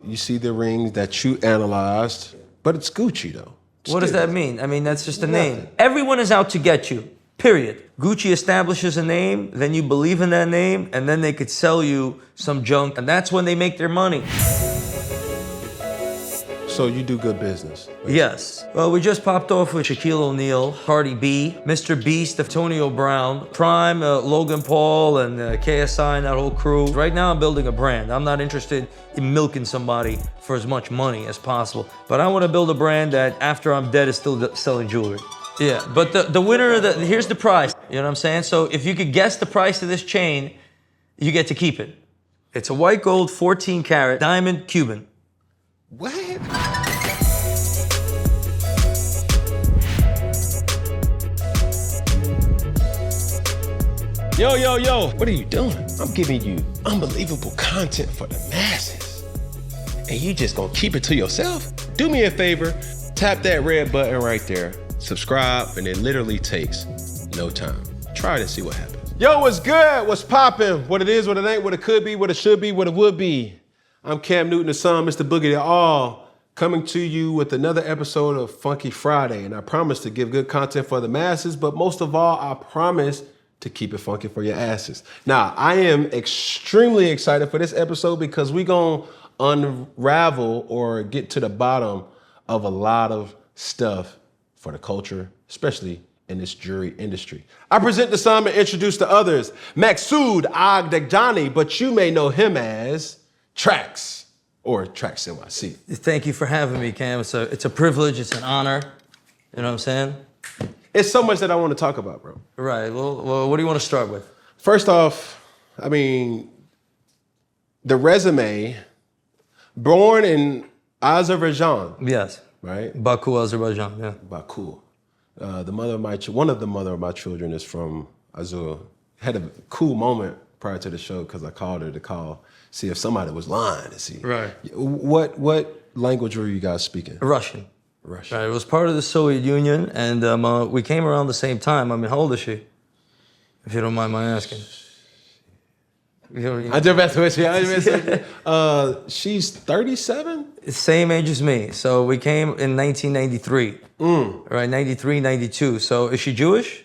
You see the rings that you analyzed, but it's Gucci though. What does that mean? I mean, that's just a name. Everyone is out to get you, period. Gucci establishes a name, then you believe in that name, and then they could sell you some junk, and that's when they make their money. So you do good business? Yes. Well, we just popped off with Shaquille O'Neal, Cardi B, Mr.Beast, Antonio Brown, Prime, Logan Paul, and KSI and that whole crew. Right now I'm building a brand. I'm not interested in milking somebody for as much money as possible. But I want to build a brand that after I'm dead is still selling jewelry. Yeah, but the winner of here's the prize. You know what I'm saying? So if you could guess the price of this chain, you get to keep it. It's a white gold 14 karat diamond Cuban. What? Yo, what are you doing? I'm giving you unbelievable content for the masses. And you just gonna keep it to yourself? Do me a favor, tap that red button right there, subscribe, and it literally takes no time. Try it and see what happens. Yo, what's good? What's poppin'? What it is, what it ain't, what it could be, what it should be, what it would be. I'm Cam Newton, the son, Mr. Boogie the All, coming to you with another episode of Funky Friday. And I promise to give good content for the masses, but most of all, I promise to keep it funky for your asses. Now, I am extremely excited for this episode because we're gonna unravel or get to the bottom of a lot of stuff for the culture, especially in this jewelry industry. I present the son and introduce the others. Maksud Agdejani, but you may know him as Trax or Trax NYC. Thank you for having me, Cam. It's a privilege, it's an honor. You know what I'm saying? It's so much that I want to talk about, bro. Right, well, what do you want to start with? First off, I mean, the resume, born in Azerbaijan. Yes. Right? Baku, Azerbaijan, yeah. Baku. One of the mother of my children is from Azur. Had a cool moment prior to the show because I called her to see if somebody was lying to see. Right. What language were you guys speaking? Russian. Russian. Right, it was part of the Soviet Union, and we came around the same time. I mean, how old is she? If you don't mind my asking. She's 37? Same age as me. So we came in 1993. Right, 93, 92. So is she Jewish?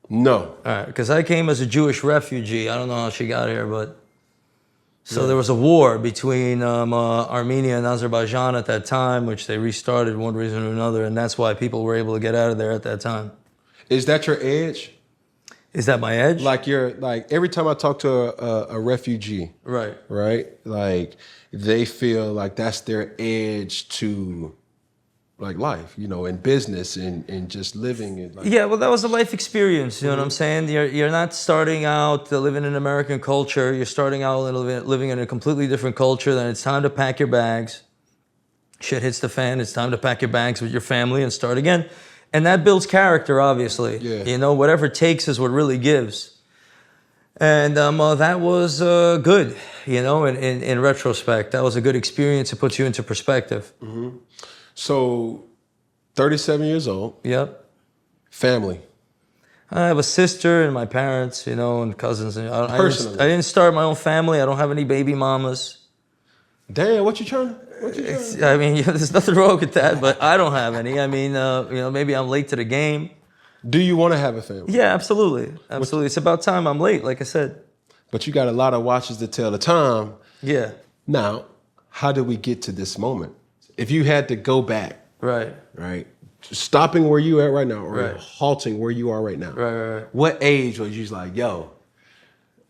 No. All right, because I came as a Jewish refugee. I don't know how she got here, but... So there was a war between Armenia and Azerbaijan at that time, which they restarted one reason or another, and that's why people were able to get out of there at that time. Is that your edge? Is that my edge? Like every time I talk to a refugee, right? Like they feel like that's their edge to like life, you know, in business and just living. And like, yeah, well, that was a life experience. You know what I'm saying? You're not starting out living in American culture. You're starting out living in a completely different culture. Then it's time to pack your bags. Shit hits the fan. It's time to pack your bags with your family and start again. And that builds character, obviously. Yeah. You know, whatever it takes is what really gives. And that was good, you know, in retrospect. That was a good experience. It puts you into perspective. Mm-hmm. So, 37 years old. Yep. Family. I have a sister and my parents, you know, and cousins. Personally. I didn't start my own family. I don't have any baby mamas. Damn, what you trying? I mean, there's nothing wrong with that, but I don't have any. I mean, you know, maybe I'm late to the game. Do you want to have a family? Yeah, absolutely. Absolutely. It's about time I'm late, like I said. But you got a lot of watches to tell the time. Yeah. Now, how did we get to this moment? If you had to go back, right, stopping where you at right now, or halting where you are right now, right. What age was you like, yo?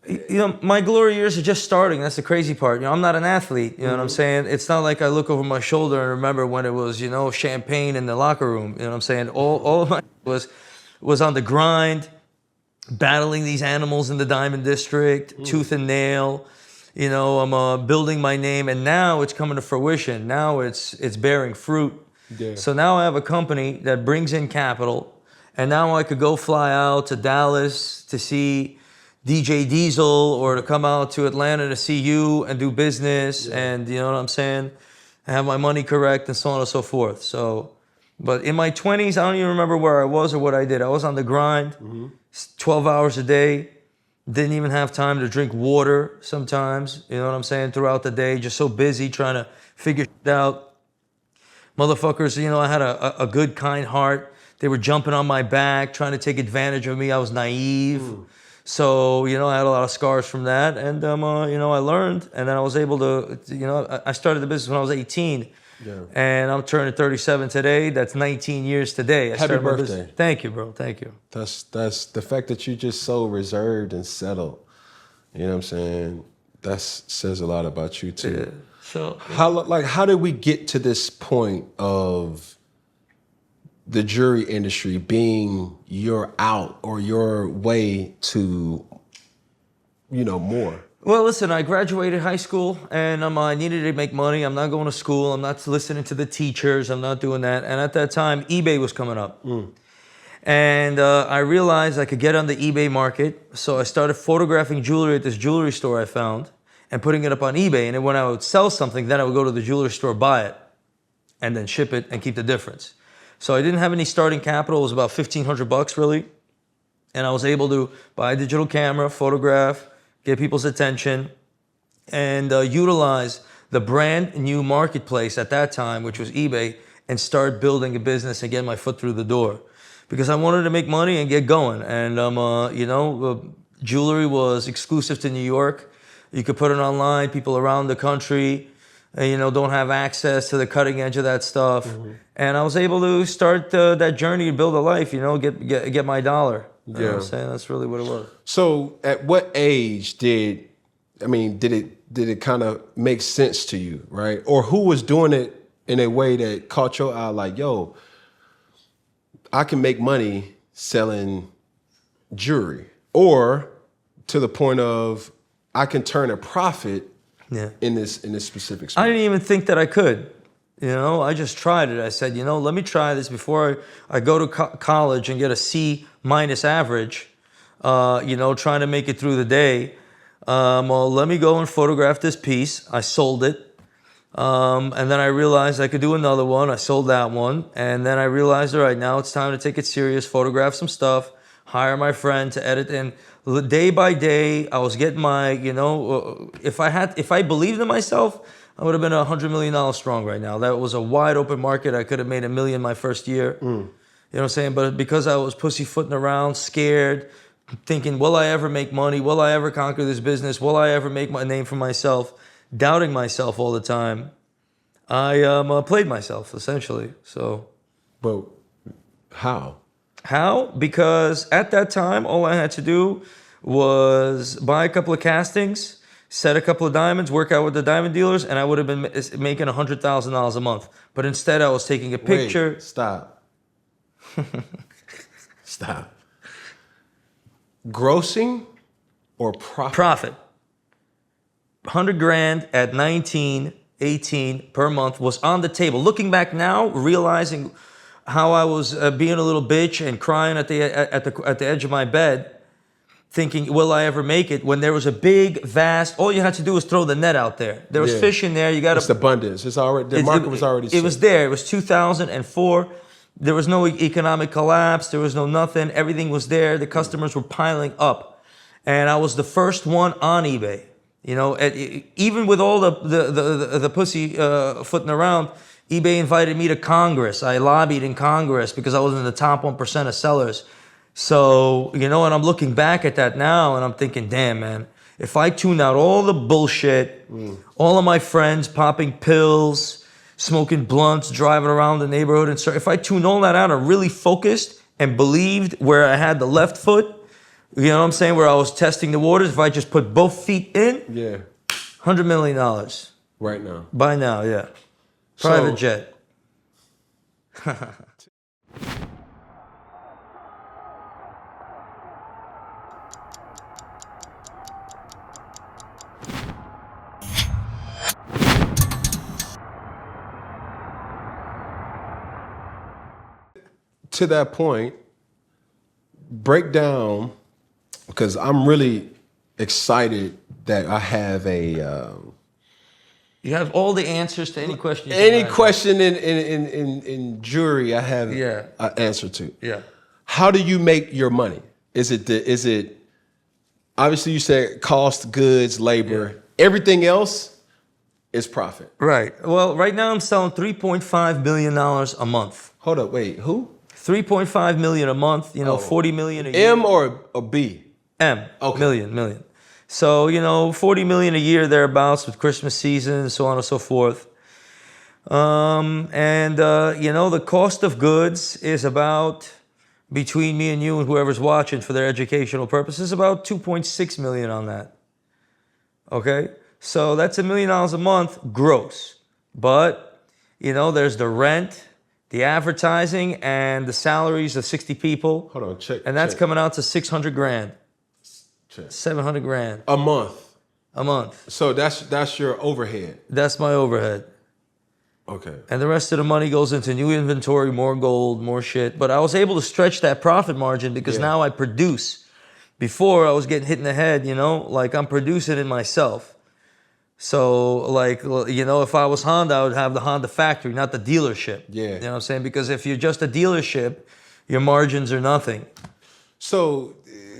You know, my glory years are just starting. That's the crazy part. You know, I'm not an athlete. You know what I'm saying? It's not like I look over my shoulder and remember when it was, you know, champagne in the locker room. You know what I'm saying? All of my was on the grind, battling these animals in the Diamond District, tooth and nail. You know, I'm building my name, and now it's coming to fruition. Now it's bearing fruit. Yeah. So now I have a company that brings in capital, and now I could go fly out to Dallas to see DJ Diesel or to come out to Atlanta to see you and do business, and you know what I'm saying? I have my money correct and so on and so forth. So, but in my 20s, I don't even remember where I was or what I did. I was on the grind, 12 hours a day. Didn't even have time to drink water sometimes, you know what I'm saying, throughout the day. Just so busy trying to figure it out. Motherfuckers, you know, I had a good, kind heart. They were jumping on my back, trying to take advantage of me. I was naive. So, you know, I had a lot of scars from that. And, you know, I learned. And then I was able to, you know, I started the business when I was 18. Yeah. And I'm turning 37 today. That's 19 years today. Happy birthday. Thank you, bro. Thank you. That's the fact that you're just so reserved and settled. You know what I'm saying? That says a lot about you too. Yeah. So how did we get to this point of the jewelry industry being your out or your way to, you know, more? Well, listen, I graduated high school and I needed to make money. I'm not going to school. I'm not listening to the teachers. I'm not doing that. And at that time, eBay was coming up. And I realized I could get on the eBay market. So I started photographing jewelry at this jewelry store I found and putting it up on eBay. And then when I would sell something, then I would go to the jewelry store, buy it, and then ship it and keep the difference. So I didn't have any starting capital. It was about $1,500 really. And I was able to buy a digital camera, photograph, get people's attention, and utilize the brand new marketplace at that time, which was eBay, and start building a business and get my foot through the door. Because I wanted to make money and get going. And, you know, jewelry was exclusive to New York. You could put it online. People around the country, you know, don't have access to the cutting edge of that stuff. And I was able to start that journey to build a life, you know, get my dollar. You know what I'm saying? That's really what it was. So at what age did it kind of make sense to you, right? Or who was doing it in a way that caught your eye like, yo, I can make money selling jewelry? Or to the point of I can turn a profit in this specific space? I didn't even think that I could. You know, I just tried it. I said, you know, let me try this before I go to college and get a C- average, you know, trying to make it through the day. Well, let me go and photograph this piece. I sold it. And then I realized I could do another one. I sold that one. And then I realized, all right, now it's time to take it serious, photograph some stuff, hire my friend to edit. And day by day, I was getting my, you know, if I believed in myself, I would have been $100 million strong right now. That was a wide open market. I could have made $1 million my first year. You know what I'm saying? But because I was pussyfooting around, scared, thinking, will I ever make money? Will I ever conquer this business? Will I ever make my name for myself? Doubting myself all the time, I played myself, essentially. So, but how? How? Because at that time, all I had to do was buy a couple of castings, set a couple of diamonds, work out with the diamond dealers, and I would have been making $100,000 a month. But instead, I was taking a picture. Wait, stop. Stop. Grossing or profit? Profit. 100 grand at 19, 18 per month was on the table. Looking back now, realizing how I was being a little bitch and crying at the edge of my bed, thinking, will I ever make it? When there was a big, vast, all you had to do was throw the net out there. There was fish in there. You got to. It's abundance. It's already the market was already set. It was there. It was 2004. There was no economic collapse. There was no nothing. Everything was there. The customers were piling up, and I was the first one on eBay. You know, even with all the pussy footing around, eBay invited me to Congress. I lobbied in Congress because I was in the top 1% of sellers. So, you know, and I'm looking back at that now and I'm thinking, damn, man, if I tuned out all the bullshit, all of my friends popping pills, smoking blunts, driving around the neighborhood, and if I tuned all that out and really focused and believed where I had the left foot, you know what I'm saying, where I was testing the waters, if I just put both feet in, $100 million. Right now. By now, yeah. Private jet. To that point, break down, because I'm really excited that I have a... You have all the answers to any question. Any question in jewelry, I have an answer to. Yeah. How do you make your money? Is it obviously you said cost, goods, labor, everything else? is profit. Right. Well, right now I'm selling $3.5 million a month. Hold up, wait, who? 3.5 million a month, 40 million a year. M or B? M. Okay. Million. So, 40 million a year thereabouts with Christmas season, so on and so forth. The cost of goods is about, between me and you and whoever's watching for their educational purposes, about 2.6 million on that. Okay? So that's $1 million a month gross. But, there's the rent, the advertising, and the salaries of 60 people. Hold on, check. And that's coming out to 600 grand. Check. 700 grand. A month. A month. So that's your overhead. That's my overhead. Okay. And the rest of the money goes into new inventory, more gold, more shit. But I was able to stretch that profit margin because now I produce. Before I was getting hit in the head, like I'm producing it myself. So if I was Honda, I would have the Honda factory, not the dealership. Yeah. You know what I'm saying? Because if you're just a dealership, your margins are nothing. So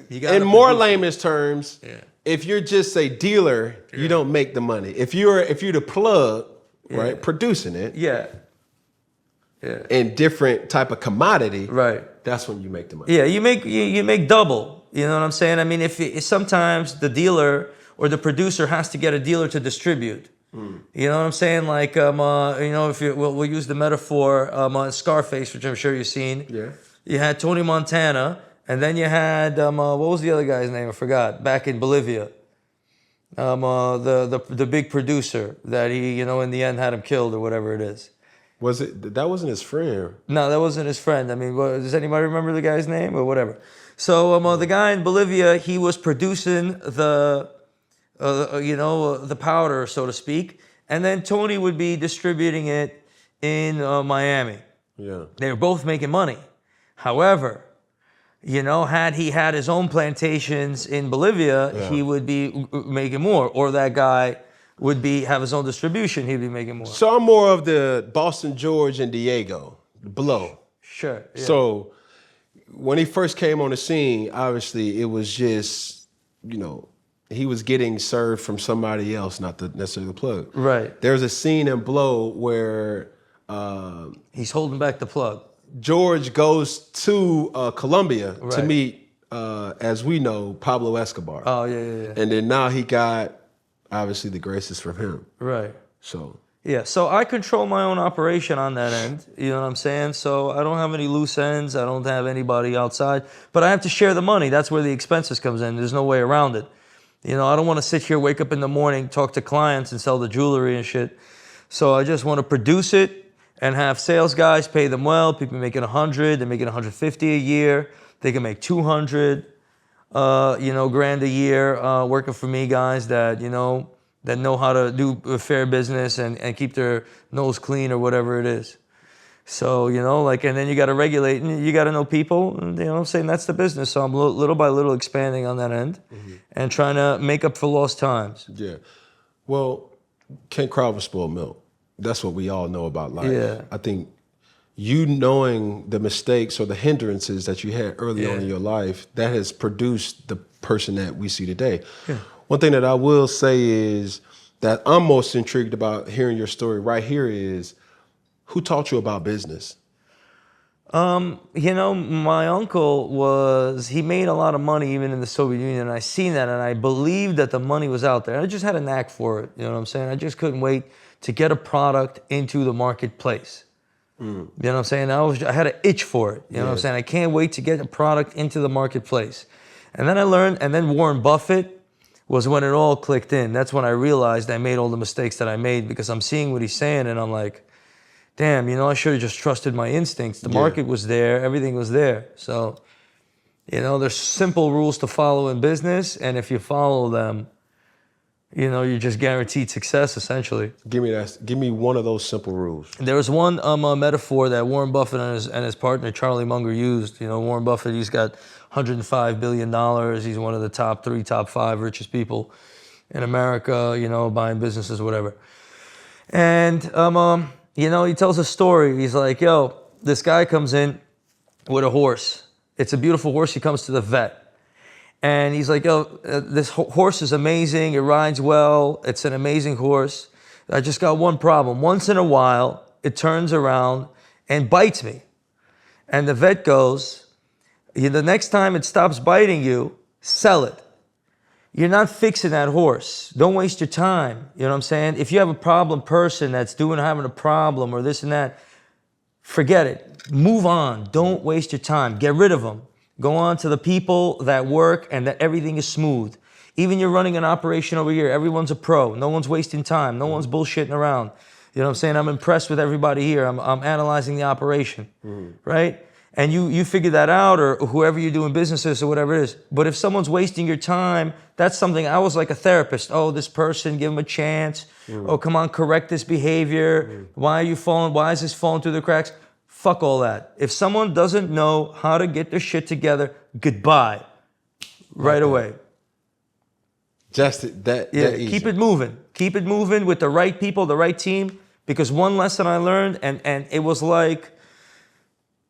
in more layman's terms, Yeah. if you're just a dealer, you don't make the money. If you're the plug, right, producing it, in different type of commodity, right, that's when you make the money. Yeah, you make double. You know what I'm saying? I mean, if sometimes the dealer or the producer has to get a dealer to distribute. You know what I'm saying? Like, if we'll use the metaphor on Scarface, which I'm sure you've seen. Yeah. You had Tony Montana, and then you had what was the other guy's name? I forgot. Back in Bolivia, the big producer that he in the end had him killed or whatever it is. That wasn't his friend? No, that wasn't his friend. I mean, does anybody remember the guy's name or whatever? So the guy in Bolivia, he was producing the powder, so to speak, and then Tony would be distributing it in Miami. Yeah. They were both making money. However, had he had his own plantations in Bolivia, he would be making more. Or that guy would have his own distribution, he'd be making more. So I'm more of the Boston George and Diego, Blow. Sure. Yeah. So when he first came on the scene, obviously it was just, he was getting served from somebody else, not necessarily the plug. Right. There's a scene in Blow where he's holding back the plug. George goes to Colombia to meet, as we know, Pablo Escobar. Oh, yeah. And then now he got, obviously, the graces from him. Right. So. Yeah, so I control my own operation on that end, you know what I'm saying? So I don't have any loose ends, I don't have anybody outside, but I have to share the money. That's where the expenses comes in. There's no way around it. I don't want to sit here, wake up in the morning, talk to clients and sell the jewelry and shit. So I just want to produce it and have sales guys, pay them well. People making 100, they're making 150 a year. They can make 200, grand a year working for me, guys that know how to do a fair business and keep their nose clean or whatever it is. So, and then you got to regulate and you got to know people. And, I'm saying that's the business. So I'm little by little expanding on that end and trying to make up for lost times. Yeah. Well, Ken Crowder spoiled milk. That's what we all know about life. Yeah. I think you knowing the mistakes or the hindrances that you had early on in your life, that has produced the person that we see today. Yeah. One thing that I will say is that I'm most intrigued about hearing your story right here is, who taught you about business? My uncle he made a lot of money even in the Soviet Union, and I seen that, and I believed that the money was out there. I just had a knack for it, you know what I'm saying? I just couldn't wait to get a product into the marketplace. You know what I'm saying? I had an itch for it, you know what I'm saying? I can't wait to get a product into the marketplace. And then I learned, and then Warren Buffett was when it all clicked in. That's when I realized I made all the mistakes that I made because I'm seeing what he's saying, and I'm like, damn, I should have just trusted my instincts. The market was there, everything was there. So, there's simple rules to follow in business, and if you follow them, you're just guaranteed success, essentially. Give me one of those simple rules. There was one metaphor that Warren Buffett and his partner, Charlie Munger, used. Warren Buffett, he's got $105 billion. He's one of the top 3, top 5 richest people in America, buying businesses, whatever. And, he tells a story. He's like, this guy comes in with a horse. It's a beautiful horse. He comes to the vet. And he's like, this horse is amazing. It rides well. It's an amazing horse. I just got one problem. Once in a while, it turns around and bites me. And the vet goes, the next time it stops biting you, sell it. You're not fixing that horse. Don't waste your time. You know what I'm saying? If you have a problem person that's having a problem or this and that, forget it. Move on. Don't waste your time. Get rid of them. Go on to the people that work and that everything is smooth. Even you're running an operation over here, everyone's a pro. No one's wasting time. No one's bullshitting around. You know what I'm saying? I'm impressed with everybody here. I'm analyzing the operation, right? And you figure that out, or whoever you're doing business with or whatever it is. But if someone's wasting your time, that's something. I was like a therapist. Oh, this person, give him a chance. Oh, come on, correct this behavior. Why are you falling? Why is this falling through the cracks? Fuck all that. If someone doesn't know how to get their shit together, goodbye. Right away. Just that easy. Keep it moving. Keep it moving with the right people, the right team. Because one lesson I learned, and it was like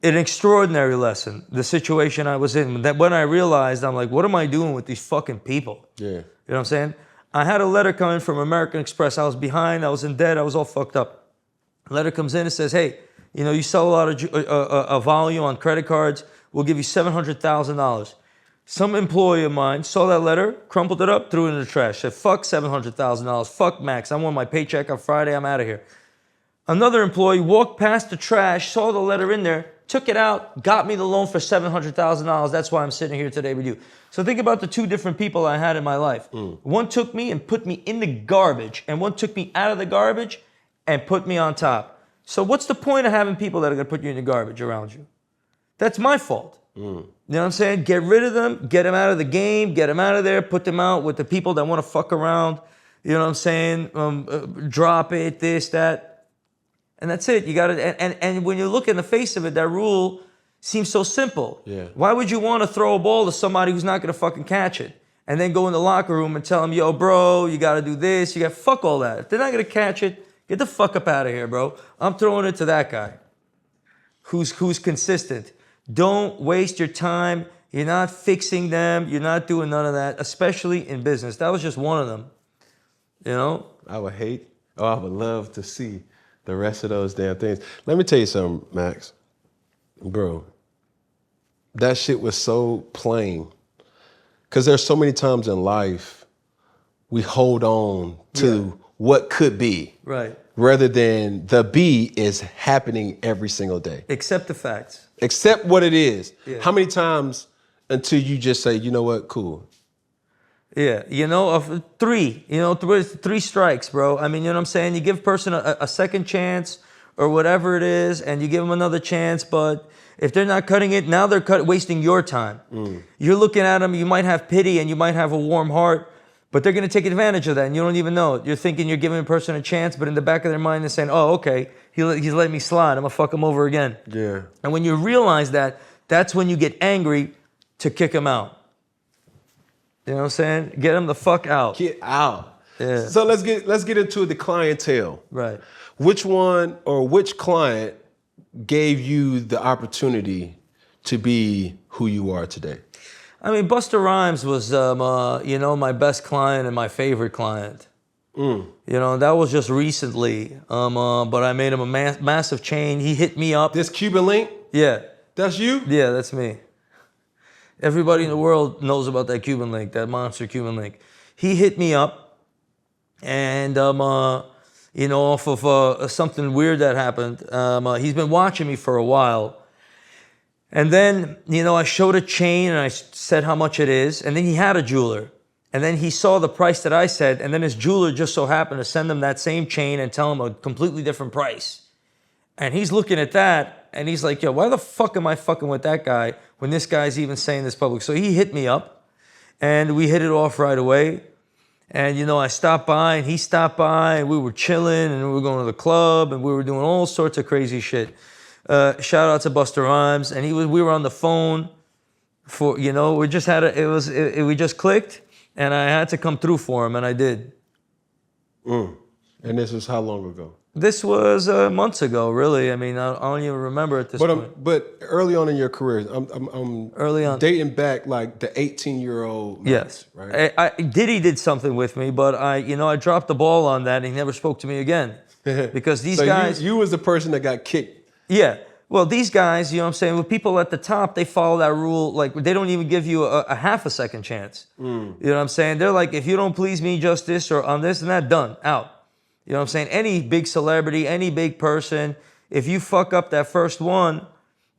an extraordinary lesson, the situation I was in. That when I realized, I'm like, what am I doing with these fucking people? Yeah. You know what I'm saying? I had a letter coming from American Express. I was behind. I was in debt. I was all fucked up. A letter comes in and says, hey, you sell a lot of volume on credit cards. We'll give you $700,000. Some employee of mine saw that letter, crumpled it up, threw it in the trash. Said, fuck $700,000. Fuck Max. I want my paycheck on Friday. I'm out of here. Another employee walked past the trash, saw the letter in there, took it out, got me the loan for $700,000. That's why I'm sitting here today with you. So think about the two different people I had in my life. One took me and put me in the garbage, and one took me out of the garbage and put me on top. So what's the point of having people that are going to put you in the garbage around you? That's my fault. You know what I'm saying? Get rid of them, get them out of the game, get them out of there, put them out with the people that want to fuck around. You know what I'm saying? Drop it, this, that. And that's it. You got to, and when you look in the face of it, that rule seems so simple. Yeah. Why would you want to throw a ball to somebody who's not going to fucking catch it? And then go in the locker room and tell them, yo, bro, you got to do this. You got fuck all that. If they're not going to catch it, get the fuck up out of here, bro. I'm throwing it to that guy who's consistent. Don't waste your time. You're not fixing them. You're not doing none of that, especially in business. That was just one of them. You know? I would love to see the rest of those damn things. Let me tell you something, Max. Bro, that shit was so plain. Because there's so many times in life we hold on to what could be. Right. Rather than the be is happening every single day. Accept the facts. Accept what it is. Yeah. How many times until you just say, you know what, cool. Yeah, of three, three strikes, bro. I mean, you know what I'm saying? You give a person a second chance or whatever it is, and you give them another chance, but if they're not cutting it, now they're wasting your time. You're looking at them, you might have pity and you might have a warm heart, but they're going to take advantage of that, and you don't even know it. You're thinking you're giving a person a chance, but in the back of their mind, they're saying, oh, okay, he's letting me slide. I'm going to fuck him over again. Yeah. And when you realize that, that's when you get angry to kick him out. You know what I'm saying? Get him the fuck out. Get out. Yeah. So let's get into the clientele. Right. Which one or which client gave you the opportunity to be who you are today? I mean, Busta Rhymes was, my best client and my favorite client. That was just recently. But I made him a massive chain. He hit me up. This Cuban link? Yeah. That's you? Yeah, that's me. Everybody in the world knows about that Cuban link, that monster Cuban link. He hit me up, and off of something weird that happened. He's been watching me for a while, and then I showed a chain and I said how much it is, and then he had a jeweler, and then he saw the price that I said, and then his jeweler just so happened to send him that same chain and tell him a completely different price, and he's looking at that. And he's like, yo, why the fuck am I fucking with that guy when this guy's even saying this public? So he hit me up, and we hit it off right away. And, I stopped by, and he stopped by, and we were chilling, and we were going to the club, and we were doing all sorts of crazy shit. Shout out to Busta Rhymes. And we were on the phone for, we just had we just clicked, and I had to come through for him, and I did. And this was how long ago? This was months ago, really. I mean, I don't even remember at this point. But early on in your career, I'm Early on. dating back like the 18-year-old. Yes. Right. Diddy did something with me, but I dropped the ball on that and he never spoke to me again. Because these guys... You was the person that got kicked. Yeah. Well, these guys, you know what I'm saying, with people at the top, they follow that rule. Like, they don't even give you a half a second chance. You know what I'm saying? They're like, if you don't please me just this or on this and that, done, out. You know what I'm saying? Any big celebrity, any big person, if you fuck up that first one,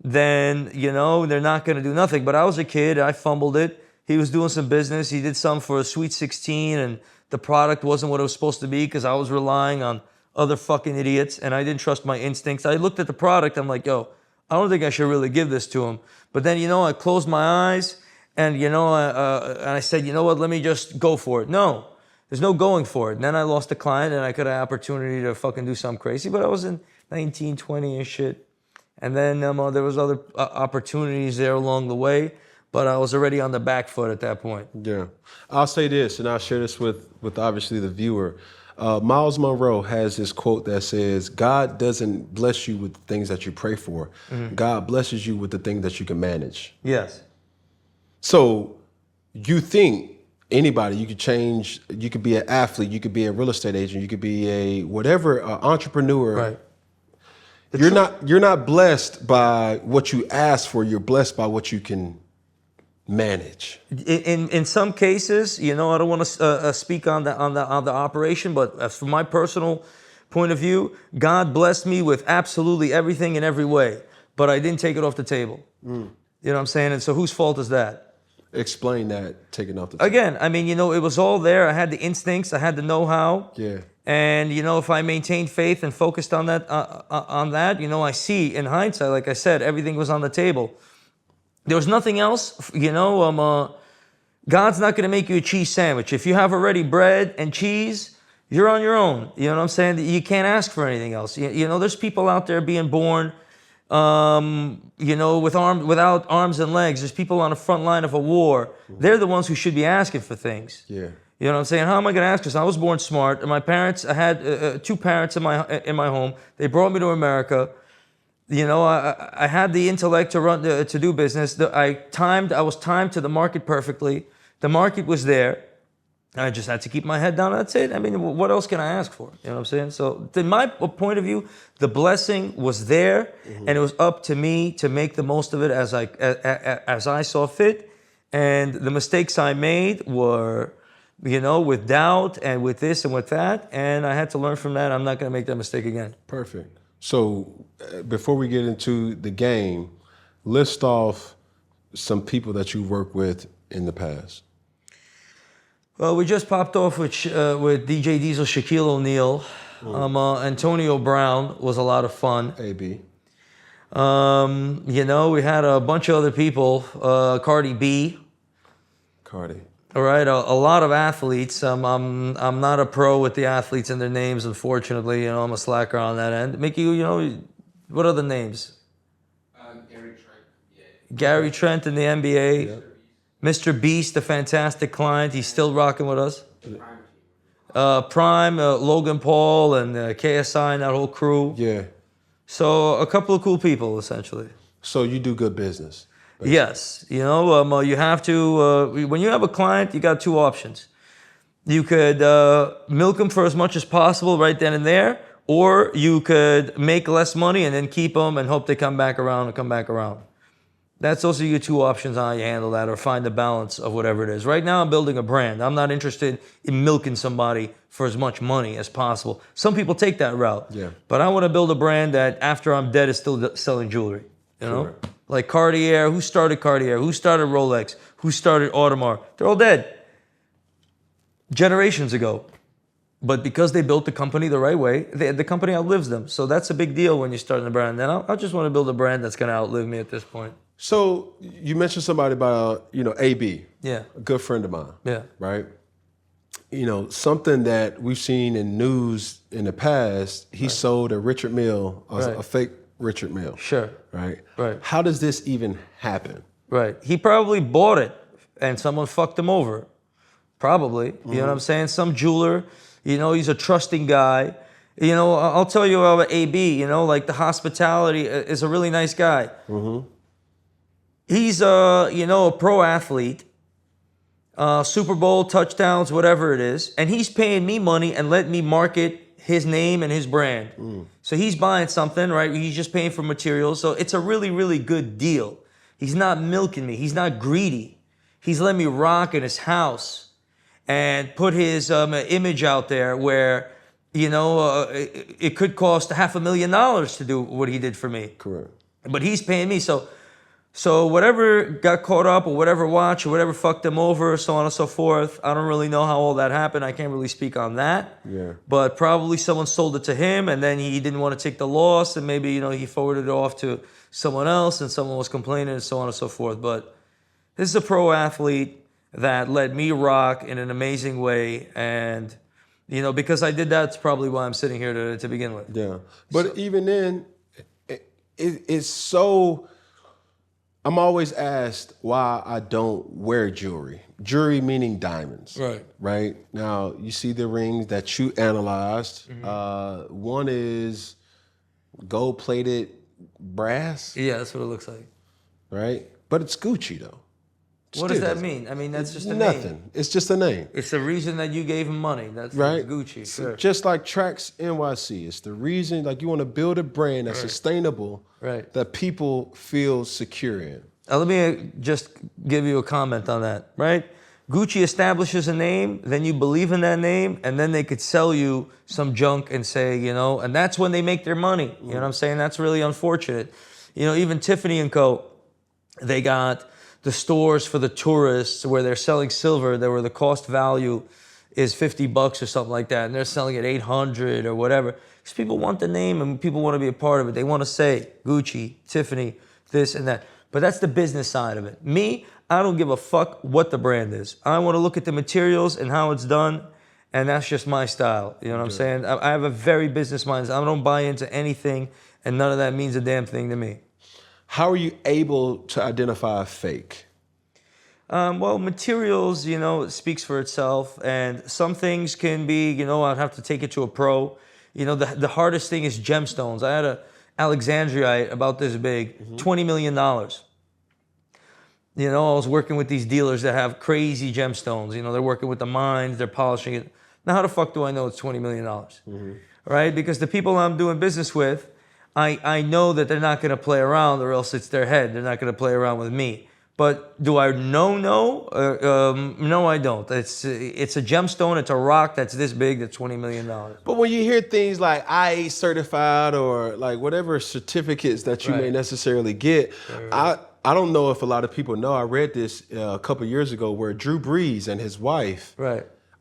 then, you know, they're not going to do nothing. But I was a kid. I fumbled it. He was doing some business. He did some for a Sweet 16, and the product wasn't what it was supposed to be because I was relying on other fucking idiots, and I didn't trust my instincts. I looked at the product. I'm like, yo, I don't think I should really give this to him. But then, you know, I closed my eyes, and, you know, and I said, you know what, let me just go for it. No. There's no going for it. And then I lost a client and I could have opportunity to fucking do something crazy, but I was in 19, 20 and shit. And then there was other opportunities there along the way, but I was already on the back foot at that point. Yeah. I'll say this, and I'll share this with obviously the viewer. Miles Monroe has this quote that says, God doesn't bless you with the things that you pray for. God blesses you with the things that you can manage. Yes. So you think anybody, you could change, you could be an athlete, you could be a real estate agent, you could be a whatever, entrepreneur. Right. You're not blessed by what you ask for, you're blessed by what you can manage. In some cases, you know, I don't want to speak on the operation, but from my personal point of view, God blessed me with absolutely everything in every way, but I didn't take it off the table. You know what I'm saying? And so whose fault is that? Explain that, taking off the table. Again, I mean, you know, it was all there. I had the instincts, I had the know-how. Yeah. And, you know, if I maintained faith and focused on that, you know, I see in hindsight, like I said, everything was on the table. There was nothing else, you know, God's not going to make you a cheese sandwich. If you have already bread and cheese, you're on your own. You know what I'm saying? You can't ask for anything else. You know, there's people out there being born, you know, without arms and legs. There's people on the front line of a war. They're the ones who should be asking for things. Yeah. You know what I'm saying? How am I going to ask? Because I was born smart, and my parents, I had two parents in my home. They brought me to America. You know, I had the intellect to do business. I was timed to the market perfectly. The market was there. I just had to keep my head down. That's it. I mean, what else can I ask for? You know what I'm saying? So, in my point of view, the blessing was there, and it was up to me to make the most of it as I saw fit. And the mistakes I made were, you know, with doubt and with this and with that, and I had to learn from that. I'm not going to make that mistake again. Perfect. So, before we get into the game, list off some people that you worked with in the past. Well, we just popped off with DJ Diesel, Shaquille O'Neal. Antonio Brown was a lot of fun. AB. You know, we had a bunch of other people. Cardi B. Cardi. All right, a lot of athletes. I'm not a pro with the athletes and their names, unfortunately. You know, I'm a slacker on that end. Mickey, you know, what are the names? Gary Trent. Yeah. Gary Trent in the NBA. Yep. Mr.Beast, a fantastic client. He's still rocking with us. Prime, Logan Paul, and KSI and that whole crew. Yeah. So a couple of cool people, essentially. So you do good business. Basically. Yes. You know, you have to, when you have a client, you got two options. You could milk them for as much as possible right then and there, or you could make less money and then keep them and hope they come back around and come back around. That's also your two options on how you handle that or find the balance of whatever it is. Right now, I'm building a brand. I'm not interested in milking somebody for as much money as possible. Some people take that route. Yeah. But I want to build a brand that after I'm dead is still selling jewelry. You know? Sure. Like Cartier. Who started Cartier? Who started Rolex? Who started Audemars? They're all dead. Generations ago. But because they built the company the right way, the company outlives them. So that's a big deal when you're starting a brand. And I just want to build a brand that's going to outlive me at this point. So you mentioned somebody about, you know, AB. Yeah. A good friend of mine. Yeah. Right? You know, something that we've seen in news in the past, he sold a Richard Mille, a fake Richard Mille. Sure. Right? Right. How does this even happen? Right. He probably bought it and someone fucked him over. Probably. You know what I'm saying? Some jeweler, you know, he's a trusting guy. You know, I'll tell you about AB. You know, like the hospitality is a really nice guy. Mm-hmm. He's you know, a pro athlete. Super Bowl touchdowns, whatever it is, and he's paying me money and letting me market his name and his brand. So he's buying something, right? He's just paying for materials. So it's a really, really good deal. He's not milking me. He's not greedy. He's letting me rock in his house and put his image out there where, you know, it could cost $500,000 to do what he did for me. Correct. But he's paying me. So whatever got caught up or whatever watch or whatever fucked him over, so on and so forth, I don't really know how all that happened. I can't really speak on that. Yeah. But probably someone sold it to him and then he didn't want to take the loss and maybe, you know, he forwarded it off to someone else and someone was complaining and so on and so forth. But this is a pro athlete that let me rock in an amazing way. And, you know, because I did that, it's probably why I'm sitting here to begin with. Yeah. But even then, it's so... I'm always asked why I don't wear jewelry. Jewelry meaning diamonds. Right. Right? Now, you see the rings that you analyzed. One is gold-plated brass. Yeah, that's what it looks like. Right? But it's Gucci, though. What does that mean? I mean, that's just a Nothing. name. It's just a name. It's the reason that you gave him money. That's Right? Gucci. Sure. Just like Trax NYC. It's the reason, like you want to build a brand that's sustainable, Right. that people feel secure in. Let me just give you a comment on that, right? Gucci establishes a name, then you believe in that name, and then they could sell you some junk and say, you know, and that's when they make their money. You know what I'm saying? That's really unfortunate. You know, even Tiffany & Co., they got the stores for the tourists where they're selling silver, where the cost value is $50 or something like that, and they're selling it $800 or whatever. Because people want the name and people want to be a part of it. They want to say Gucci, Tiffany, this and that. But that's the business side of it. Me, I don't give a fuck what the brand is. I want to look at the materials and how it's done, and that's just my style. You know what I'm saying? I have a very business mind. I don't buy into anything, and none of that means a damn thing to me. How are you able to identify a fake? Well, materials, you know, it speaks for itself, and some things can be, you know, I'd have to take it to a pro. You know, the hardest thing is gemstones. I had a Alexandrite about this big, $20 million. You know, I was working with these dealers that have crazy gemstones. You know, they're working with the mines, they're polishing it. Now, how the fuck do I know it's $20 million? Right? Because the people I'm doing business with, I know that they're not going to play around or else it's their head. They're not going to play around with me. But do I know? No. No, I don't. It's a gemstone. It's a rock that's this big. That's $20 million. But when you hear things like IA certified or like whatever certificates that you may necessarily get, I don't know if a lot of people know. I read this a couple years ago where Drew Brees and his wife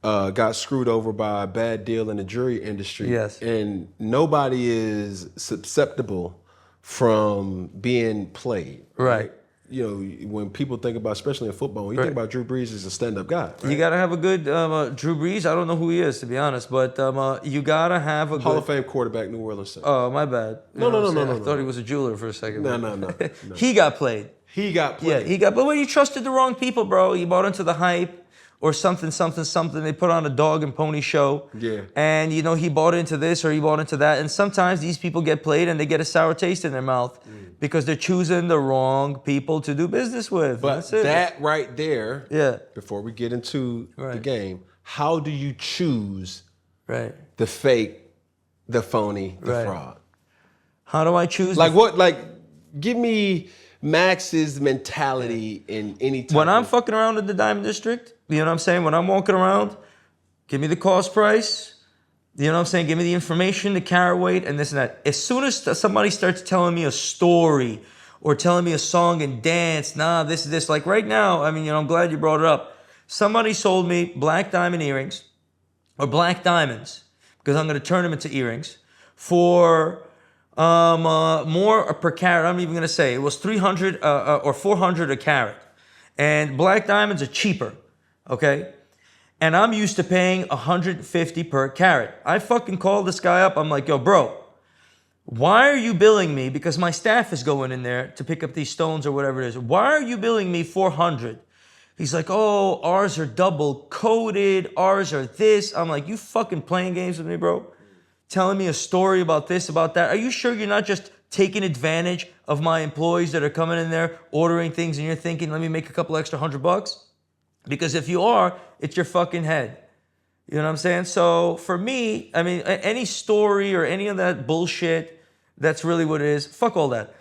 got screwed over by a bad deal in the jewelry industry. Yes. And nobody is susceptible from being played. Right. You know, when people think about, especially in football, when you think about Drew Brees as a stand-up guy. Right? You got to have a good Drew Brees. I don't know who he is, to be honest, but you got to have a Hall good... of Fame quarterback, New Orleans Saints. Oh, my bad. No. I thought he was a jeweler for a second. No. He got played. He got played. Yeah, he got... But when you trusted the wrong people, bro, you bought into the hype or something. They put on a dog and pony show. Yeah. And, you know, he bought into this or he bought into that. And sometimes these people get played and they get a sour taste in their mouth because they're choosing the wrong people to do business with. But that's it. that right there, before we get into the game, how do you choose the fake, the phony, the fraud? How do I choose? Like what? Like, give me Max's mentality in any type when I'm fucking around in the Diamond District, you know what I'm saying? When I'm walking around, give me the cost price. You know what I'm saying? Give me the information, the carat weight, and this and that. As soon as somebody starts telling me a story or telling me a song and dance, this. Like right now, I mean, you know, I'm glad you brought it up. Somebody sold me black diamond earrings or black diamonds because I'm going to turn them into earrings for more per carat. I'm even going to say it was 300 or 400 a carat. And black diamonds are cheaper, okay? And I'm used to paying 150 per carat. I fucking called this guy up. I'm like, yo, bro, why are you billing me? Because my staff is going in there to pick up these stones or whatever it is. Why are you billing me 400? He's like, oh, ours are double coated. Ours are this. I'm like, you fucking playing games with me, bro? telling me a story about this, about that? Are you sure you're not just taking advantage of my employees that are coming in there ordering things and you're thinking, let me make a couple extra $100? Because if you are, it's your fucking head. You know what I'm saying? So for me, I mean, any story or any of that bullshit, that's really what it is. Fuck all that.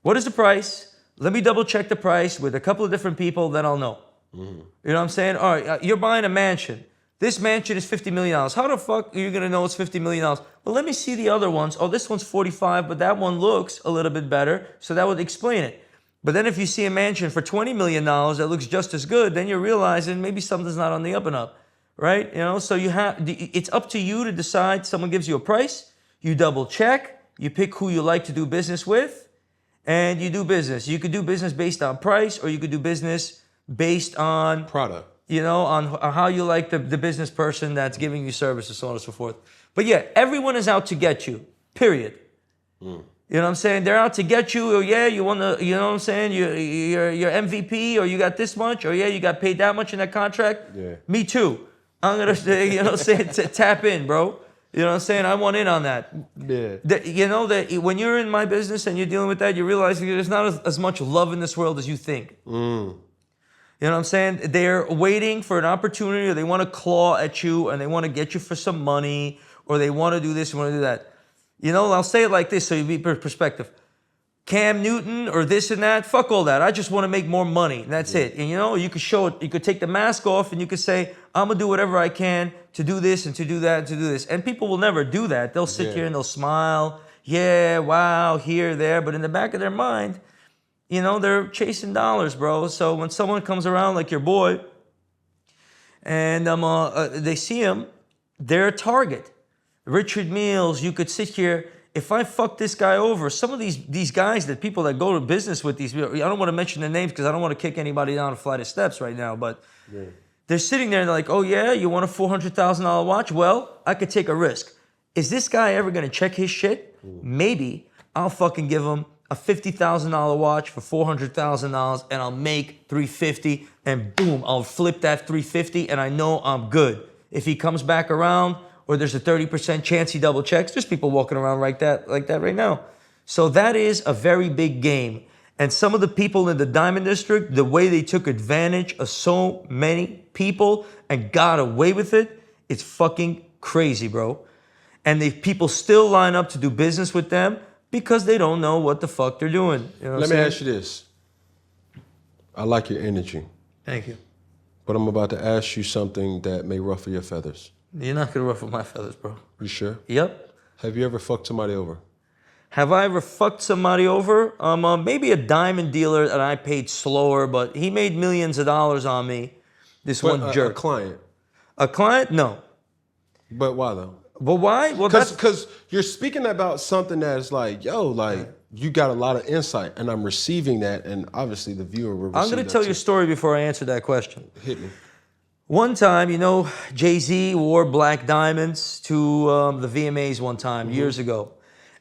What is the price? Let me double check the price with a couple of different people, then I'll know. You know what I'm saying? All right, you're buying a mansion. This mansion is $50 million. How the fuck are you gonna know it's $50 million? Well, let me see the other ones. Oh, this one's 45, but that one looks a little bit better, so that would explain it. But then if you see a mansion for $20 million that looks just as good, then you're realizing maybe something's not on the up and up, right? You know, so it's up to you to decide. Someone gives you a price, you double check, you pick who you like to do business with, and you do business. You could do business based on price, or you could do business based on product. You know, on how you like the business person that's giving you service and so on and so forth. But yeah, everyone is out to get you, period. You know what I'm saying? They're out to get you. Oh yeah, you want to, you know what I'm saying? You're MVP, or you got this much, or yeah, you got paid that much in that contract. Yeah. Me too. I'm going to, you know what I'm saying, tap in, bro. You know what I'm saying? I want in on that. Yeah. You know, that when you're in my business and you're dealing with that, you realize there's not as much love in this world as you think. You know what I'm saying? They're waiting for an opportunity, or they want to claw at you, and they want to get you for some money, or they want to do this, and want to do that. You know, I'll say it like this so you be perspective. Cam Newton or this and that, fuck all that. I just want to make more money, and that's it. And you know, you could show it, you could take the mask off, and you could say, I'm going to do whatever I can to do this and to do that and to do this. And people will never do that. They'll sit here and they'll smile. Yeah, wow, here, there. But in the back of their mind, you know, they're chasing dollars, bro. So when someone comes around like your boy and they see him, they're a target. Richard Mills, you could sit here. If I fuck this guy over, some of these guys, that people that go to business with these people, I don't want to mention their names because I don't want to kick anybody down a flight of steps right now, but they're sitting there and they're like, oh yeah, you want a $400,000 watch? Well, I could take a risk. Is this guy ever going to check his shit? Maybe. I'll fucking give him a $50,000 watch for $400,000 and I'll make $350 and boom, I'll flip that $350 and I know I'm good. If he comes back around or there's a 30% chance he double checks, there's people walking around like that right now. So that is a very big game. And some of the people in the Diamond District, the way they took advantage of so many people and got away with it, it's fucking crazy, bro. And the people still line up to do business with them because they don't know what the fuck they're doing. You know Let me ask you this. I like your energy. Thank you. But I'm about to ask you something that may ruffle your feathers. You're not going to ruffle my feathers, bro. You sure? Yep. Have you ever fucked somebody over? Have I ever fucked somebody over? Maybe a diamond dealer that I paid slower, but he made millions of dollars on me. This one jerk. A client? A client? No. But why though? But why? Well, because you're speaking about something that's like, yo, like you got a lot of insight, and I'm receiving that, and obviously the viewer will receive I'm going to tell you a story before I answer that question. Hit me. One time, you know, Jay-Z wore black diamonds to the VMAs one time, years ago.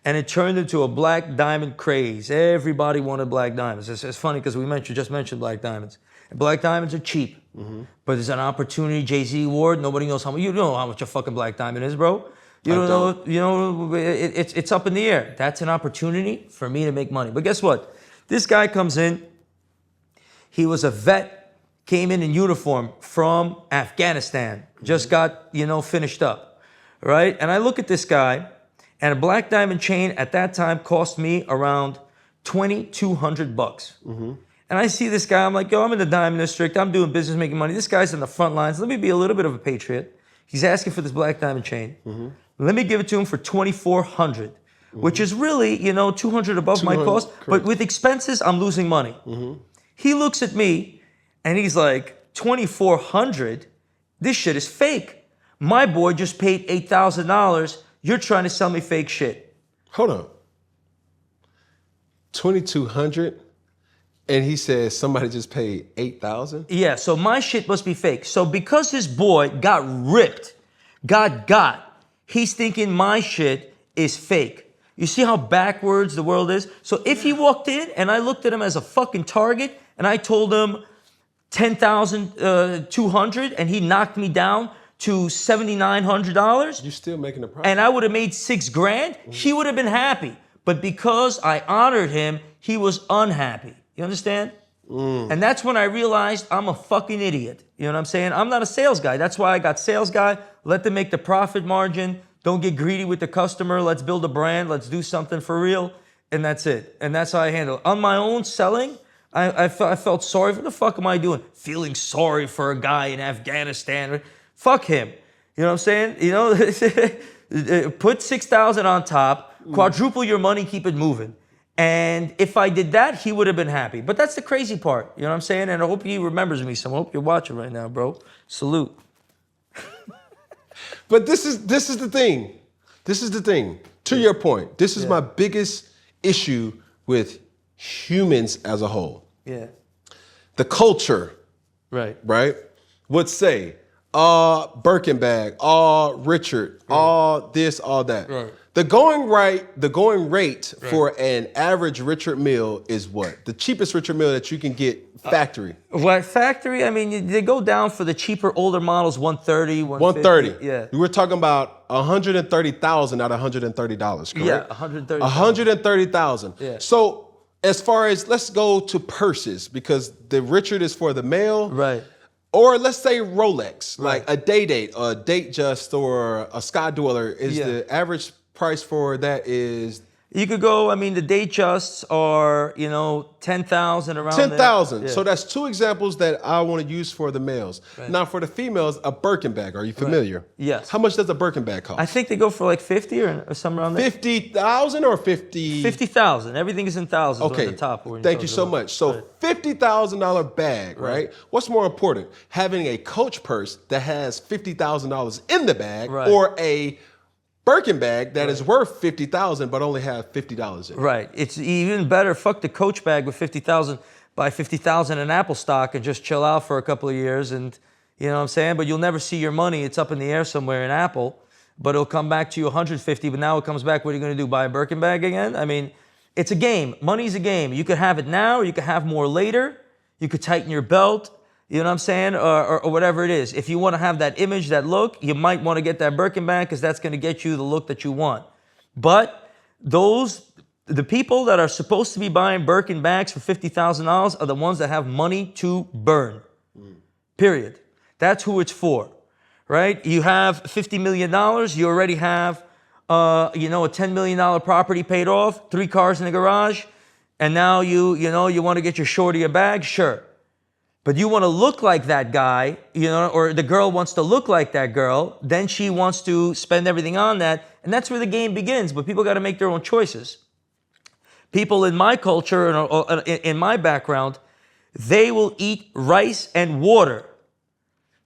And it turned into a black diamond craze. Everybody wanted black diamonds. It's funny because we just mentioned black diamonds. And black diamonds are cheap. But there's an opportunity, Jay-Z wore it. Nobody knows how much. You know how much a fucking black diamond is, bro. You don't know. You know, it's up in the air. That's an opportunity for me to make money. But guess what? This guy comes in. He was a vet, came in uniform from Afghanistan. Just got, you know, finished up, right? And I look at this guy, and a black diamond chain at that time cost me around $2,200. And I see this guy, I'm like, yo, I'm in the Diamond District, I'm doing business, making money. This guy's in the front lines. Let me be a little bit of a patriot. He's asking for this black diamond chain. Let me give it to him for $2,400, which is really, you know, $200 above my cost. Correct. But with expenses, I'm losing money. He looks at me and he's like, $2,400? This shit is fake. My boy just paid $8,000. You're trying to sell me fake shit. Hold on. 2,200, and he says somebody just paid 8,000. Yeah, so my shit must be fake. So because his boy got ripped, got, he's thinking my shit is fake. You see how backwards the world is? So if he walked in and I looked at him as a fucking target and I told him 10,200 and he knocked me down to $7,900, You're still making a profit. and I would have made $6,000, he would have been happy. But because I honored him, he was unhappy. You understand? And that's when I realized I'm a fucking idiot. You know what I'm saying? I'm not a sales guy. That's why I got sales guy. Let them make the profit margin. Don't get greedy with the customer. Let's build a brand. Let's do something for real. And that's it. And that's how I handle it. On my own selling, I felt sorry. What the fuck am I doing? Feeling sorry for a guy in Afghanistan. Fuck him. You know what I'm saying? You know, put 6,000 on top, quadruple your money, keep it moving. And if I did that, he would have been happy. But that's the crazy part. You know what I'm saying? And I hope he remembers me. So I hope you're watching right now, bro. Salute. But this is the thing. This is the thing. To your point, this is my biggest issue with humans as a whole. Yeah. The culture, Right. would say, Birkin bag, Richard, this, all that. Right. The going rate for an average Richard meal is what? The cheapest Richard meal that you can get factory. What factory? I mean, they go down for the cheaper, older models, 130, 130. Yeah. We're talking about 130,000 out of $130, correct? Yeah, 130. 130,000. Yeah. So as far as, let's go to purses, because the Richard is for the male. Right. Or let's say Rolex, like a Day-Date, or a Date Just, or a Sky Dweller. Is the average price for that is? You could go, I mean, the Date Justs are, 10,000 around 10,000. there. So that's two examples that I want to use for the males. Right. Now for the females, a Birkin bag. Are you familiar? Yes. How much does a Birkin bag cost? I think they go for like 50 or somewhere around there. 50,000 or 50? 50,000. Everything is in thousands Okay. on the top. when Thank you talk so about- much. So Right. $50,000 bag, right? What's more important? Having a Coach purse that has $50,000 in the bag, Right. or a Birkin bag that is worth $50,000 but only have $50 in it. Right. It's even better. Fuck the Coach bag with 50,000. Buy 50,000 in Apple stock and just chill out for a couple of years, and you know what I'm saying. But you'll never see your money. It's up in the air somewhere in Apple, but it'll come back to you 150. But now it comes back. What are you going to do? Buy a Birkin bag again? I mean, it's a game. Money's a game. You could have it now, or you could have more later. You could tighten your belt. You know what I'm saying? Or whatever it is. If you want to have that image, that look, you might want to get that Birkin bag because that's going to get you the look that you want. But the people that are supposed to be buying Birkin bags for $50,000 are the ones that have money to burn. Period. That's who it's for, right? You have $50 million. You already have, a $10 million property paid off, 3 cars in the garage, and now you want to get your shorty a bag, sure. But you want to look like that guy, or the girl wants to look like that girl, then she wants to spend everything on that, and that's where the game begins. But people got to make their own choices. People in my culture and in my background, they will eat rice and water,